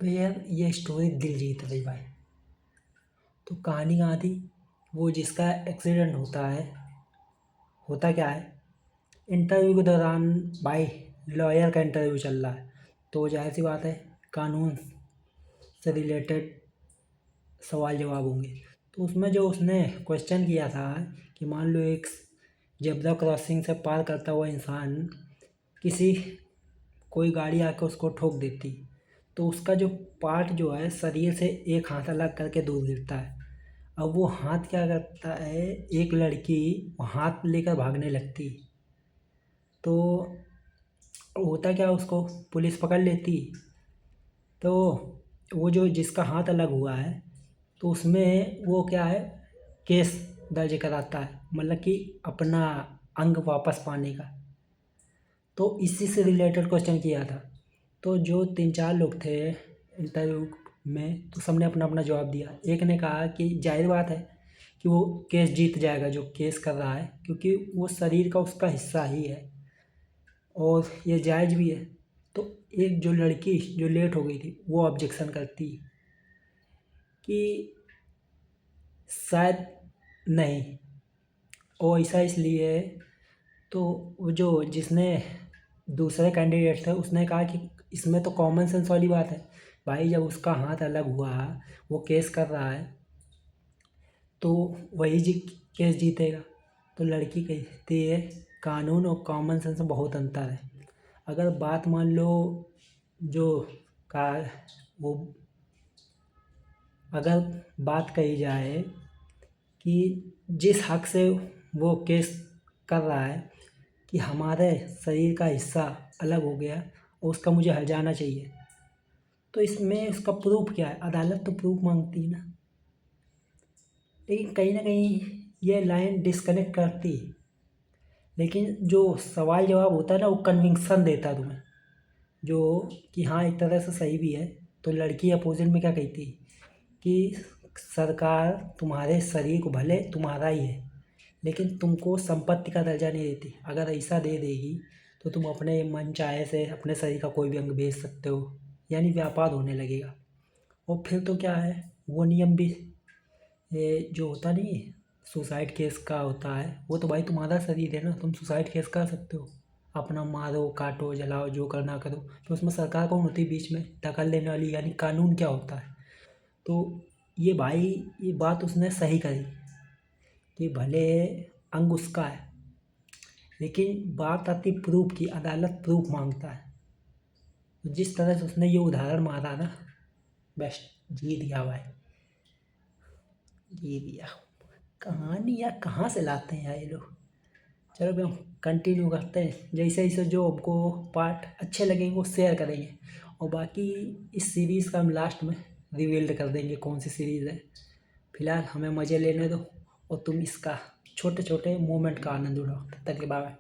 भैया ये स्टोरी दिल जीत गई भाई। तो कहानी कहाँ थी? वो जिसका एक्सीडेंट होता है, होता क्या है, इंटरव्यू के दौरान भाई लॉयर का इंटरव्यू चल रहा है। तो जाहिर सी बात है कानून से रिलेटेड सवाल जवाब होंगे। तो उसमें जो उसने क्वेश्चन किया था कि मान लो एक जेब्रा क्रॉसिंग से पार करता हुआ इंसान किसी कोई गाड़ी आके उसको ठोक देती, तो उसका जो पार्ट जो है शरीर से एक हाथ अलग करके दूर गिरता है। अब वो हाथ क्या करता है, एक लड़की वो हाथ लेकर भागने लगती। तो होता क्या, उसको पुलिस पकड़ लेती। तो वो जो जिसका हाथ अलग हुआ है, तो उसमें वो क्या है, केस दर्ज कराता है, मतलब कि अपना अंग वापस पाने का। तो इसी से रिलेटेड क्वेश्चन किया था। तो जो 3-4 लोग थे इंटरव्यू में, तो सबने अपना अपना जवाब दिया। एक ने कहा कि जाहिर बात है कि वो केस जीत जाएगा जो केस कर रहा है, क्योंकि वो शरीर का उसका हिस्सा ही है और ये जायज़ भी है। तो एक जो लड़की जो लेट हो गई थी वो ऑब्जेक्शन करती कि शायद नहीं, और ऐसा इसलिए है। तो वो जो जिसने दूसरे कैंडिडेट थे उसने कहा कि इसमें तो कॉमन सेंस वाली बात है भाई, जब उसका हाथ अलग हुआ, वो केस कर रहा है, तो वही जी केस जीतेगा। तो लड़की कहती है कानून और कॉमन सेंस में बहुत अंतर है। अगर बात मान लो जो का वो अगर बात कही जाए कि जिस हक से वो केस कर रहा है कि हमारे शरीर का हिस्सा अलग हो गया और उसका मुझे हर्जाना चाहिए, तो इसमें उसका प्रूफ क्या है? अदालत तो प्रूफ मांगती है ना। लेकिन कहीं ना कहीं ये लाइन डिस्कनेक्ट करती है। लेकिन जो सवाल जवाब होता है ना, वो कन्विक्शन देता है तुम्हें, जो कि हाँ एक तरह से सही भी है। तो लड़की अपोजिट में क्या कहती कि सरकार तुम्हारे शरीर को भले तुम्हारा ही है, लेकिन तुमको संपत्ति का दर्जा नहीं देती। अगर ऐसा दे देगी तो तुम अपने मन चाहे से अपने शरीर का कोई भी अंग बेच सकते हो, यानी व्यापार होने लगेगा। और फिर तो क्या है, वो नियम भी ये जो होता नहीं है, सुसाइड केस का होता है, वो तो भाई तुम्हारा शरीर है ना, तुम सुसाइड केस कर सकते हो। अपना मारो काटो जलाओ जो करना करो। तो उसमें सरकार कौन होती है बीच में दखल देने वाली, यानी कानून क्या होता है। तो ये भाई ये बात उसने सही करी कि भले अंग उसका है, लेकिन बात आती प्रूफ की, अदालत प्रूफ मांगता है। तो जिस तरह से उसने ये उदाहरण मारा ना, बेस्ट जीत गया भाई, जीत गया। कहानी यार कहाँ से लाते हैं यार ये लोग। चलो भाई हम कंटिन्यू करते हैं, जैसे जैसे जो हमको पार्ट अच्छे लगेंगे वो शेयर करेंगे, और बाकी इस सीरीज़ का हम लास्ट में रिवील्ड कर देंगे कौन सी सीरीज़ है। फिलहाल हमें मज़े लेने दो और तुम इसका छोटे छोटे मोमेंट का आनंद उठाओ। तब तक के बाय बाय।